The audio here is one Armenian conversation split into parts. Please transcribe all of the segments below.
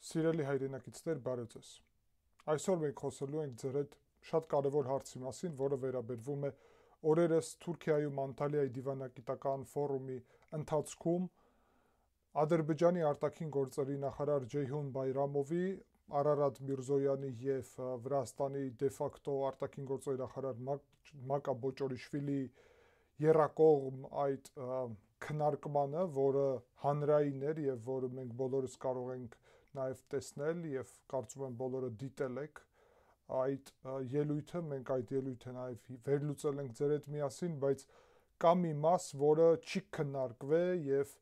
Սիրելի հայրենակիցներ, բարև ձեզ։ Այսօր մենք խոսելու ենք ձեր հետ շատ կարևոր հարցի մասին, որը վերաբերվում է օրերս Թուրքիայում Անտալիայի դիվանագիտական ֆորումի ընթացքում Ադրբեջանի արտաքին գործերի նախարար Ջեյհուն Բայրամովի, Արարատ Միրզոյանի եւ Վրաստանի դեֆակտո արտաքին գործերի նախարար Մակա Բոճորիշվիլիի եռակողմ այդ քննարկմանը, որը հանրային էր եւ որը մենք բոլորս կարող ենք նաև տեսնել եւ կարծում եմ բոլորը դիտել եք այդ ելույթը, մենք այդ ելույթը նաև վերլուծել ենք ձեր հետ միասին, բայց կա մի մաս, որը չի քննարկվել եւ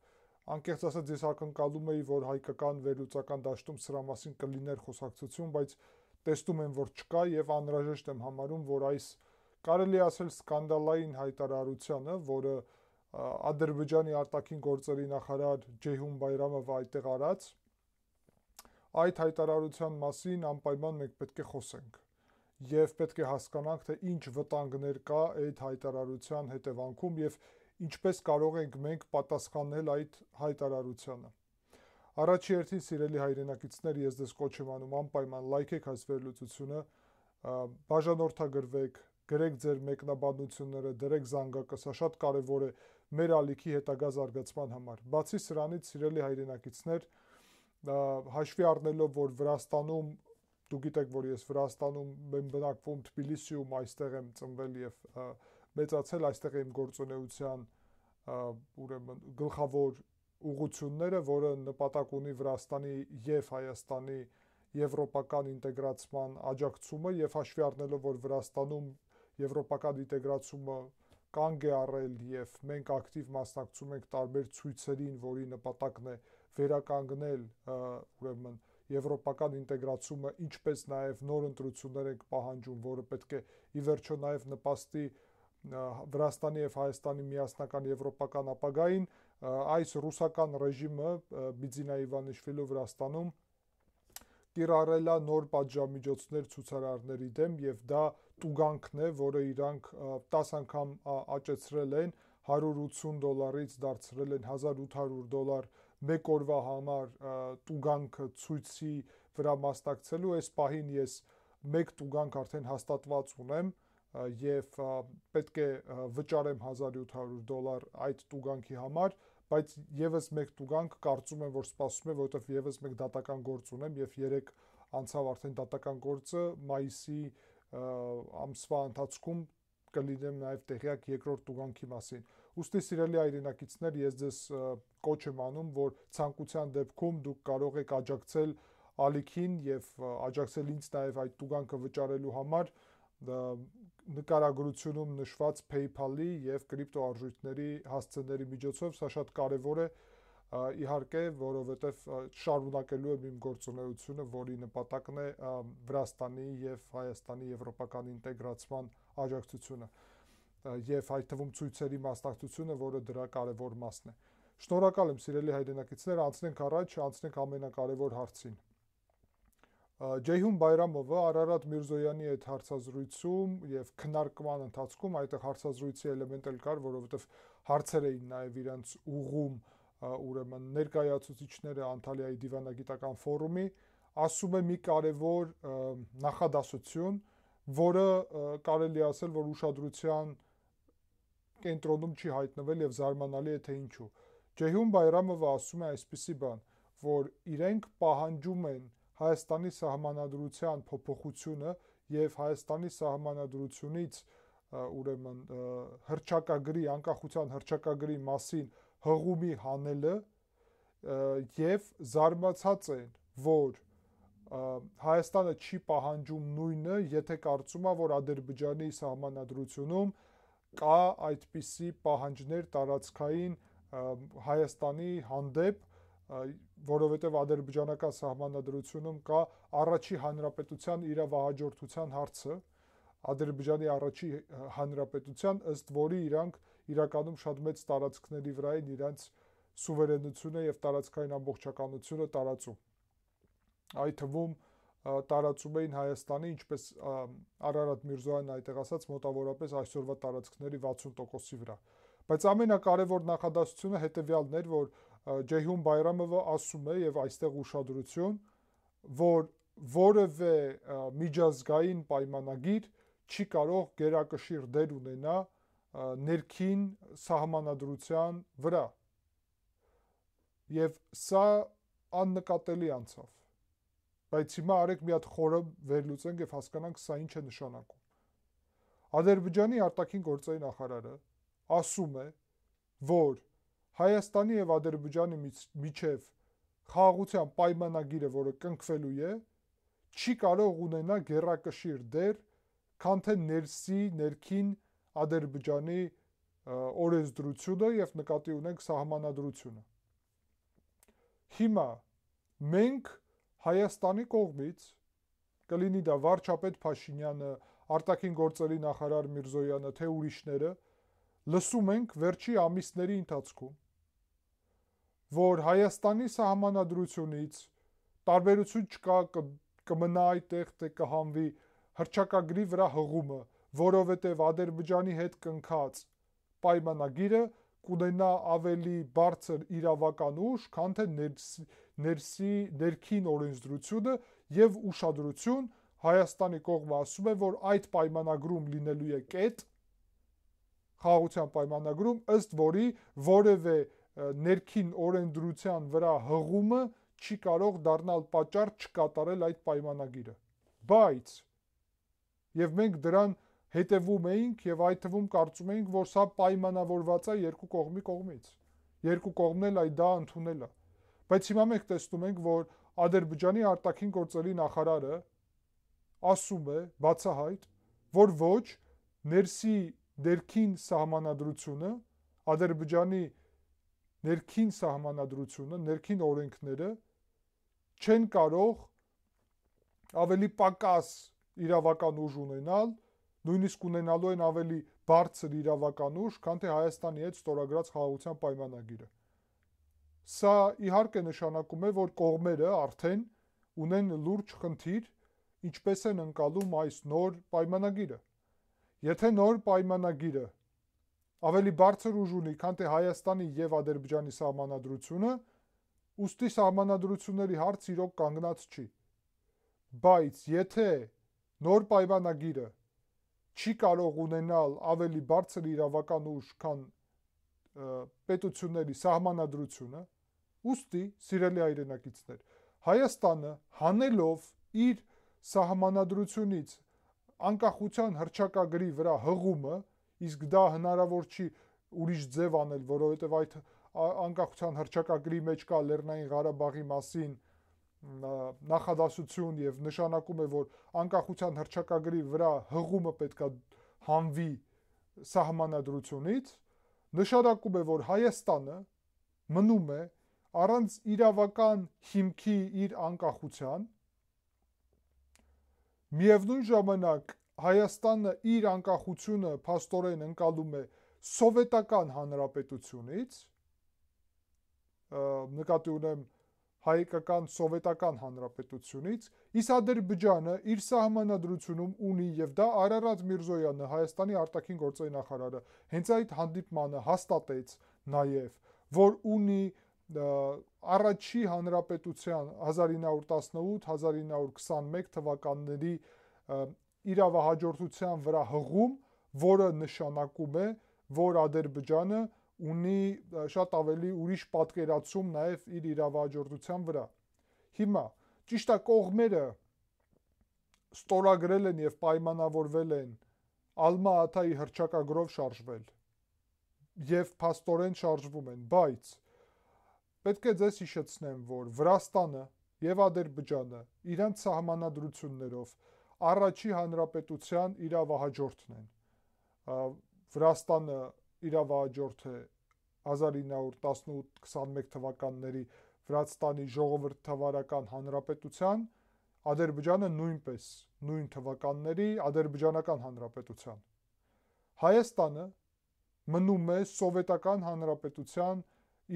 անկեղծ ասած ես ակնկալում էի, որ հայկական վերլուծական դաշտում սրա մասին կլիներ խոսակցություն, բայց տեսնում եմ, որ չկա եւ անհրաժեշտ եմ համարում, որ այս կարելի ասել սկանդալային հայտարարությանը, որը Ադրբեջանի արտաքին գործերի նախարար Ջեյհուն Բայրամովը այդտեղ արած, այդ հայտարարության մասին անպայման մենք պետք է խոսենք եւ պետք է հասկանանք, թե ինչ վտանգներ կա այդ հայտարարության հետևանքում եւ ինչպես կարող ենք մենք պատասխանել այդ հայտարարությանը։ Առաջի հերթին սիրելի հայրենակիցներ, ես ձեզ կոչ եմ անում անպայման լայքեք այս վերլուծությունը, բաժանորդագրվեք, գրեք ձեր մեկնաբանությունները, դրեք զանգակը, սա շատ կարևոր է մեր ալիքի հետագա զարգացման համար։ Բացի սրանից, սիրելի հայրենակիցներ, հաշվի առնելով, որ Վրաստանում, դուք գիտեք, որ ես Վրաստանում եմ բնակվում, Թբիլիսիում այստեղ եմ ծնվել եւ մեծացել, այստեղ եմ գործունեության ուրեմն գլխավոր ուղղությունները, որը նպատակ ունի Վրաստանի եւ Հայաստանի եվրոպական ինտեգրացման աջակցումը եւ հաշվի առնելով, որ Վրաստանում եվրոպական ինտեգրացումը կանգ է առել եւ մենք ակտիվ մասնակցում ենք տարբեր ցույցերին, որի նպատակն է վերականգնել ուրեմն եվրոպական ինտեգրացումը, ինչպես նաև նոր ընտրություններ ենք պահանջում, որը պետք է ի վերջո նաև նպաստի Վրաստանի եւ Հայաստանի միասնական եվրոպական ապագային, այս ռուսական ռեժիմը Բիձինա Իվանիշվիլու Վրաստանում կիրառել է նոր պատժամիջոցներ ցուցարարների դեմ եւ դա տուգանքն է, որը իրանք 10 անգամ աճեցրել են, $180-ից դարձրել են $1800 մեկ օրվա համար տուգանքը ցույցի վրա մասնակցելու, այս պահին ես մեկ տուգանք արդեն հաստատված ունեմ եւ պետք է վճարեմ $1700 այդ տուգանքի համար, բայց եւս մեկ տուգանք կարծում եմ, որ սպասում է, որովհետեւ եւս մեկ դատական գործ ունեմ եւ 3 անցավ արդեն դատական գործը, մայիսի ամսվա ընթացքում կլինեմ նաև տեղյակ երկրորդ տուգանքի մասին։ Ուստի սիրելի հայրենակիցներ, ես ձեզ կոչ եմ անում, որ ցանկության դեպքում դուք կարող եք աջակցել ալիքին եւ աջակցել ինձ նաև այդ տուգանքը վճարելու համար նկարագրությունում նշված PayPal-ի եւ կրիպտոարժույթների հասցեների միջոցով, սա շատ կարեւոր է իհարկե, որովհետեւ շարունակելու եմ իմ գործունեությունը, որի նպատակն է Վրաստանի եւ Հայաստանի եվրոպական ինտեգրացման աջակցությունը եւ այդ թվում ցույցերի մասնակցությունը, որը դրա կարևոր մասն է։ Շնորհակալ եմ սիրելի հայրենակիցներ, անցնենք առաջ, անցնենք ամենակարևոր հարցին։ Ջեյհուն Բայրամովը Արարատ Միրզոյանի հետ հարցազրույցում եւ քննարկման ընթացքում այդտեղ հարցազրույցի էլեմենտ էլ կար, որովհետեւ հարցեր էին նաեւ իրենց ուղում ուրեմն ներկայացուցիչները Անտալիայի դիվանագիտական ֆորումի, ասում է մի կարևոր նախադասություն, որը կարելի ասել, որ ուշադրության կենտրոնում չի հայտնվել եւ զարմանալի է թե ինչու։ Ջեյհուն Բայրամովը ասում է այսպիսի բան, որ իրենք պահանջում են Հայաստանի սահմանադրության փոփոխությունը եւ Հայաստանի սահմանադրությունից ուրեմն հռչակագրի, անկախության հռչակագրի մասին հղումի հանելը եւ զարմացած են, որ Հայաստանը չի պահանջում նույնը, եթե կարծում է, որ Ադրբեջանի սահմանադրությունում կա այդպիսի պահանջներ տարածքային Հայաստանի հանդեպ, որովհետև ադրբեջանական սահմանադրությունում կա առաջի հանրապետության իրավահաջորդության հարցը, Ադրբեջանի առաջի հանրապետության, ըստ որի իրանք իրականում շատ մեծ տարածքների վրա են իրենց սուվերենությունը եւ տարածքային ամբողջականությունը տարածում։ Այդ թվում տարածում էին Հայաստանի, ինչպես Արարատ Միրզոյանն այդտեղ ասաց, մոտավորապես այսօրվա տարածքների 60%-ի վրա։ Բայց ամենակարևոր նախադասությունը հետեւյալն էր, որ Ջեյհուն Բայրամովը ասում է եւ այստեղ ուշադրություն, որ որևէ միջազգային պայմանագիր չի կարող գերակշիռ դեր ունենա ներքին սահմանադրության վրա։ Եվ սա աննկատելի անցավ։ Բայց հիմա արեք մի հատ խորը վերլուծենք եւ հասկանանք սա ինչ է նշանակում։ Ադրբեջանի արտաքին գործերի նախարարը ասում է, որ Հայաստանի եւ Ադրբեջանի միջև խաղաղության պայմանագիրը, որը կնքվելու է, չի կարող ունենա գերակշիռ դեր, քան թե ներքին Ադրբեջանի օրենսդրությունը եւ նկատի ունենք սահմանադրությունը։ Հիմա մենք Հայաստանի կողմից կլինի դա վարչապետ Փաշինյանը, արտաքին գործերի նախարար Միրզոյանը, թե ուրիշները, լսում ենք վերջի ամիսների ընթացքում, որ Հայաստանի սահմանադրությունից տարբերություն չկա, կմնա այդտեղ, թե կհանվի հռչակագրի վրա հղումը, որովհետև Ադրբեջանի հետ կնքած պայմանագիրը կունենա ավելի բարձր իրավական ուժ, քան թե ներքին օրենսդրությունը եւ ուշադրություն Հայաստանի կողմը ասում է, որ այդ պայմանագրում լինելու է կետ, խաղաղության պայմանագրում, ըստ որի որևէ ներքին օրենսդրության վրա հղումը չի կարող դառնալ պատճառ չկատարել այդ պայմանագիրը։ Բայց եւ մենք դրան հետևում էինք եւ այդ թվում կարծում էինք, որ սա պայմանավորված է երկու կողմի կողմից։ Երկու կողմն էլ այդ դա ընդունել է։ Բայց հիմա մենք տեսնում ենք, որ Ադրբեջանի արտաքին գործերի նախարարը ասում է բացահայտ, որ ոչ ներքին սահմանադրությունը, Ադրբեջանի ներքին սահմանադրությունը, ներքին օրենքները չեն կարող ավելի պակաս իրավական ուժ ունենալ, նույնիսկ ունենալու են ավելի բարձր իրավական ուժ, քան թե Հայաստանի հետ ստորագրած խաղաղության պայմանագիրը։ Սա իհարկե նշանակում է, որ կողմերը արդեն ունեն լուրջ խնդիր, ինչպես են ընկալում այս նոր պայմանագիրը։ Եթե նոր պայմանագիրը ավելի բարձր ուժ ունի, քան թե Հայաստանի եւ Ադրբեջանի սահմանադրությունը, ուստի սահմանադրությունների հարց իրոք կանգնած չի։ Բայց եթե նոր պայմանագիրը չի կարող ունենալ ավելի բարձր իրավական ուժ, քան պետությունների սահմանադրությունը, ուստի, սիրելի հայրենակիցներ, Հայաստանը հանելով իր սահմանադրությունից անկախության հռչակագրի վրա հղումը, իսկ դա հնարավոր չի ուրիշ ձև անել, որովհետև այդ անկախության հռչակագրի մեջ կա Լեռնային Ղարաբաղի մասին նախադասություն եւ նշանակում է, որ անկախության հռչակագրի վրա հղումը պետք է հանվի սահմանադրությունից, նշանակում է, որ Հայաստանը մնում է առանց իրավական հիմքի իր անկախության, միևնույն ժամանակ Հայաստանը իր անկախությունը փաստորեն ընկալում է սովետական հանրապետությունից, նկատի ունեմ հայկական սովետական հանրապետությունից, իսկ Ադրբեջանը իր սահմանադրությունում ունի եւ դա Արարատ Միրզոյանը, Հայաստանի արտաքին գործերի նախարարը, հենց այդ հանդիպմանը հաստատեց նաեւ, որ ունի առաջի հանրապետության 1918-1921 թվականների իրավահաջորդության վրա հղում, որը նշանակում է, որ Ադրբեջանը ունի շատ ավելի ուրիշ պատկերացում նաև իր իրավահաջորդության վրա։ Հիմա ճիշտ է կողմերը ստորագրել են եւ պայմանավորվել են Ալմա-Աթայի հռչակագրով շարժվել եւ փաստորեն շարժվում են, բայց պետք է ձեզ հիշեցնեմ, որ Վրաստանը եւ Ադրբեջանը իրանց սահմանադրություններով առաջի հանրապետության իրավահաջորդն են։ Վրաստանը իրավահաջորդ է 1918-21 թվականների Վրաստանի ժողովրդավարական հանրապետության, Ադրբեջանը նույնպես նույն թվականների ադրբեջանական հանրապետության։ Հայաստանը մնում է սովետական հանրապետության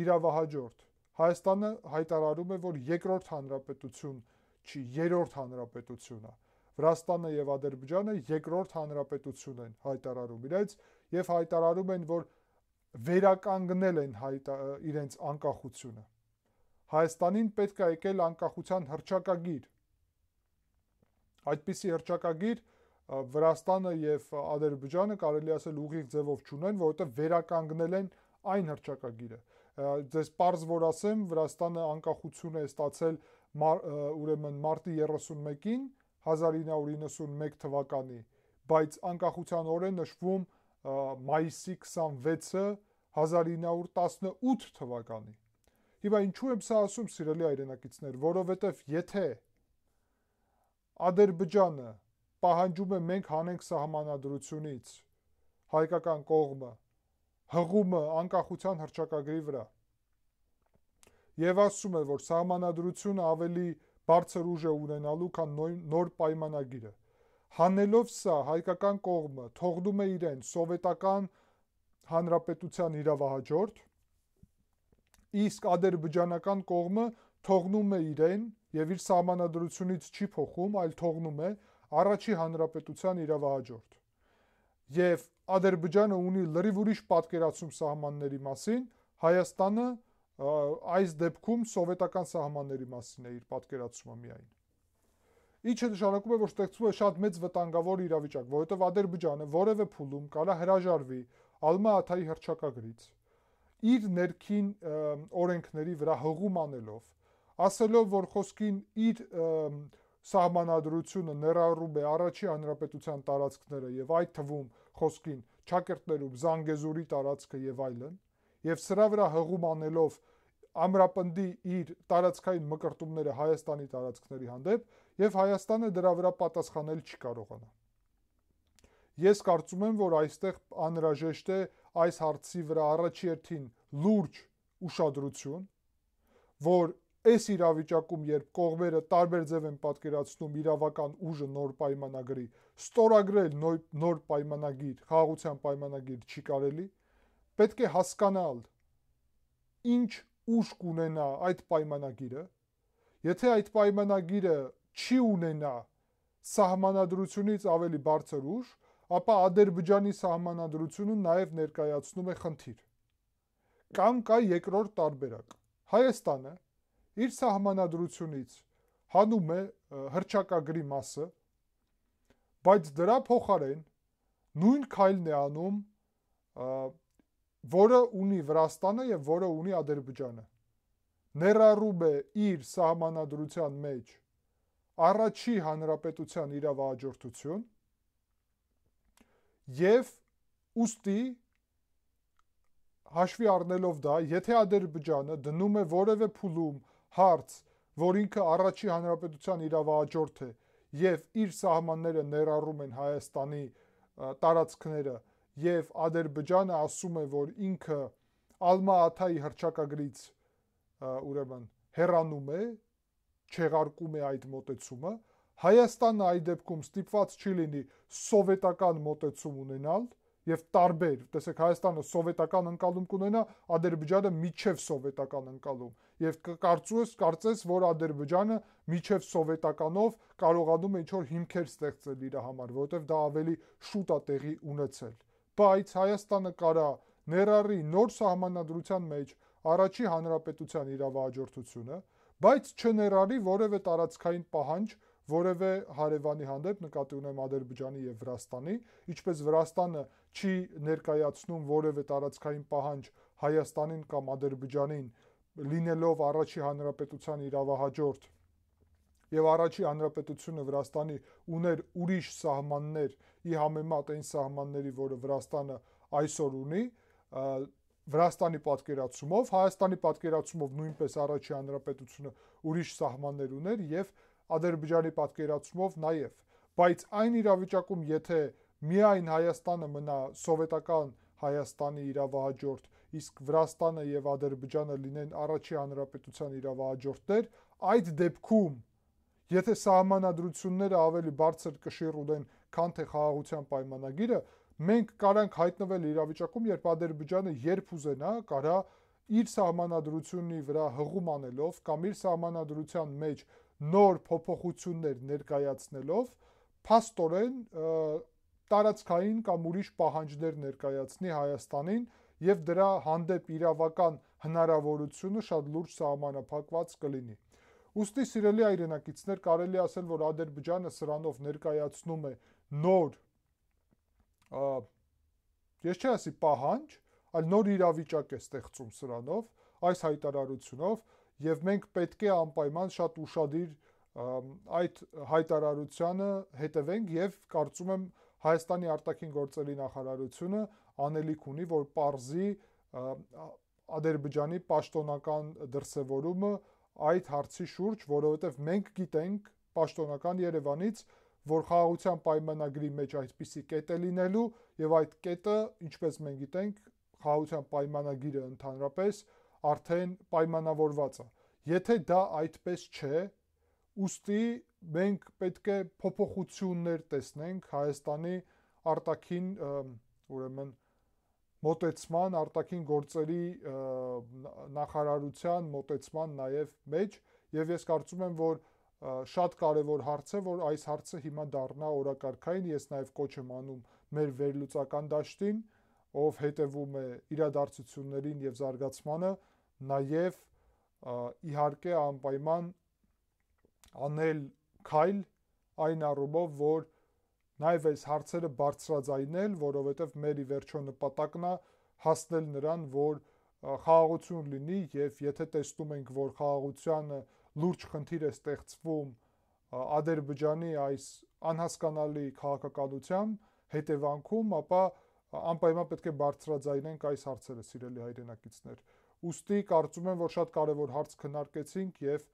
իրավահաջորդ։ Հայաստանը հայտարարում է, որ երկրորդ հանրապետություն չի, երրորդ հանրապետություն է։ Վրաստանը եւ Ադրբեջանը երկրորդ հանրապետություն են հայտարարում իրենց եւ հայտարարում են, որ վերականգնել են իրենց անկախությունը։ Հայաստանին պետք է եկել անկախության հռչակագիր, այդպիսի հռչակագիր Վրաստանը եւ Ադրբեջանը կարելի ասել ուղիղ ձևով չունեն, որովհետեւ վերականգնել են այն հռչակագիրը։ Ձեզ պարզ որ ասեմ, Վրաստանը անկախություն է ստացել ուրեմն մարտի 31-ին 1991 թվականի, բայց անկախության օրը նշվում մայիսի 26-ը 1918 թվականի։ Հիմա ինչու եմ սա ասում, սիրելի հայրենակիցներ, որովհետև եթե Ադրբեջանը պահանջում է մենք հանենք սահմանադրությունից հայկական կողմը հղումը անկախության հռչակագրի վրա եւ ասում է, որ սահմանադրությունը ավելի բարձր ուժ է ունենալու, քան նոր պայմանագիրը, հանելով սա հայկական կողմը թողնում է իրեն սովետական հանրապետության իրավահաջորդ, իսկ ադրբեջանական կողմը թողնում է իրեն եւ իր սահմանադրությունից չի փոխում, այլ թողնում է առաջի հանրապետության իրավահաջորդ։ Եվ Ադրբեջանը ունի լրիվ ուրիշ պատկերացում սահմանների մասին, Հայաստանը այս դեպքում սովետական սահմանների մասին է իր պատկերացումը միայն։ Ինչը նշանակում է, որ ստեղծվում է շատ մեծ վտանգավոր իրավիճակ, որովհետև Ադրբեջանը որևէ փուլում կարա հրաժարվի Ալմա-Աթայի հռչակագրից, իր ներքին օրենքների վրա հղում անելով, ասելով, որ խոսքին իր սահմանադրությունը ներառում է առաջի հանրապետության տարածքները եւ այդ թվում խոսքին Չակերտներում Զանգեզուրի տարածքը եւ այլն, եւ սրա վրա հղում անելով ամրապնդի իր տարածքային մկրտումները Հայաստանի տարածքների հանդեպ եւ Հայաստանը դրա վրա պատասխանել չի կարողանա։ Ես կարծում եմ, որ այստեղ անհրաժեշտ է այս հարցի վրա առաջի հերթին լուրջ ուշադրություն, որ այս իրավիճակում, երբ կողմերը տարբեր ձև են պատկերացնում իրավական ուժը նոր պայմանագրի, ստորագրել նոր պայմանագիր, խաղաղության պայմանագիր չի կարելի, պետք է հասկանալ ինչ ուժ կունենա այդ պայմանագիրը, եթե այդ պայմանագիրը չի ունենա սահմանադրությունից ավելի բարձր ուժ, ապա Ադրբեջանի սահմանադրությունը նաև ներկայացնում է խնդիր։ Կամ կա երկրորդ տարբերակ։ Հայաստանը իր սահմանադրությունից հանում է հռչակագրի մասը, բայց դրա փոխարեն նույն քայլն է անում, որը ունի Վրաստանը եւ որը ունի Ադրբեջանը։ Ներառում է իր սահմանադրության մեջ առաջի հանրապետության իրավահաջորդություն եւ ուստի հաշվի առնելով դա, եթե Ադրբեջանը դնում է որևէ փուլում հարց, որ ինքը առաջի հանրապետության իրավահաջորդ է եւ իր սահմանները ներառում են Հայաստանի տարածքները եւ Ադրբեջանը ասում է, որ ինքը Ալմա-Աթայի հռչակագրից ուրեմն հեռանում է, չեղարկում է այդ մոտեցումը, Հայաստանը այդ դեպքում ստիպված չի լինի սովետական մոտեցում ունենալ եւ տարբեր, տեսեք Հայաստանը սովետական ընկալում կունենա, Ադրբեջանը միջև սովետական ընկալում եւ կարծես, որ Ադրբեջանը միջև սովետականով կարողանում է ինչ-որ հիմքեր ստեղծել իր համար, որովհետեւ դա ավելի շուտ է տեղի ունեցել։ Բայց Հայաստանը կարա ներառի նոր սահմանադրության մեջ առաջի հանրապետության իրավահաջորդությունը, բայց չներառի որևէ տարածքային պահանջ որևէ հարևանի հանդեպ, նկատի ունեմ Ադրբեջանի եւ Վրաստանի, ինչպես Վրաստանը չի ներկայացնում որևէ տարածքային պահանջ Հայաստանին կամ Ադրբեջանին, լինելով առաջի հանրապետության իրավահաջորդ, եւ առաջի հանրապետությունը Վրաստանի ուներ ուրիշ սահմաններ ի համեմատ այն սահմանների, որը Վրաստանը այսօր ունի, Վրաստանի պատկերացումով, Հայաստանի պատկերացումով նույնպես առաջի հանրապետությունը ուրիշ սահմաններ ուներ եւ Ադրբեջանի պատկերացումով նաև, բայց այն իրավիճակում, եթե միայն Հայաստանը մնա սովետական Հայաստանի իրավահաջորդ, իսկ Վրաստանը եւ Ադրբեջանը լինեն առաջի հանրապետության իրավահաջորդներ, այդ դեպքում, եթե սահմանադրությունները ավելի բարձր կշիռ ունեն, քան թե խաղաղության պայմանագիրը, մենք կարանք հայտնվել իրավիճակում, երբ Ադրբեջանը երբ ուզենա, կարա իր սահմանադրությունի վրա հղում անելով կամ իր սահմանադրության մեջ նոր փոփոխություններ ներկայացնելով, փաստորեն տարածքային կամ ուրիշ պահանջներ ներկայացնի Հայաստանին եւ դրա հանդեպ իրավական հնարավորությունը շատ լուրջ սահմանափակված կլինի։ Ուստի սիրելի հայրենակիցներ, կարելի ասել, որ Ադրբեջանը սրանով ներկայացնում է նոր, ես չի ասի պահանջ, այլ նոր իրավիճակ է ստեղծում սրանով, այս հայտարարությունով, եւ մենք պետք է անպայման շատ ուշադիր այդ հայտարարությանը հետևենք եւ կարծում եմ Հայաստանի արտաքին գործերի նախարարությունը անելիք ունի, որ պարզի Ադրբեջանի պաշտոնական դրսևորումը այդ հարցի շուրջ, որովհետև մենք գիտենք պաշտոնական Երևանից, որ խաղաղության պայմանագրի մեջ այդպիսի կետ է լինելու եւ այդ կետը, ինչպես մենք գիտենք, խաղաղության պայմանագիրը ընդհանրապես արդեն պայմանավորված է։ Եթե դա այդպես չէ, ուստի մենք պետք է փոփոխություններ տեսնենք Հայաստանի արտաքին, ուրեմն մոտեցման, արտաքին գործերի նախարարության մոտեցման նաև մեջ, եւ ես կարծում եմ, որ շատ կարևոր հարց է, որ այս հարցը հիմա դառնա օրակարգային, ես նաև կոչ եմ անում մեր վերլուծական դաշտին, ով հետևում է իրադարձություններին եւ զարգացմանը, նաև իհարկե անպայման անել քայլ այն առումով, որ նաև այս հարցերը բարձրաձայնել, որովհետև մեր ի վերջո նպատակն է հասնել նրան, որ խաղաղություն լինի եւ եթե տեսնում ենք, որ խաղաղությանը լուրջ խնդիր է ստեղծվում Ադրբեջանի այս անհասկանալի քաղաքականությամբ հետևանքում, ապա անպայման պետք է բարձրաձայնենք այս հարցերը, սիրելի հայրենակիցներ։ Ուստի կարծում եմ, որ շատ կարևոր հարց քննարկեցինք եւ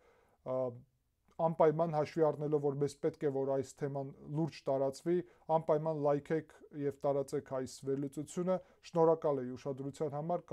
անպայման հաշվի առնելով, որ մեզ պետք է, որ այս թեման լուրջ տարածվի, անպայման լայքեք եւ տարածեք այս վերլուծությունը։ Շնորհակալ եմ ուշադրության համար։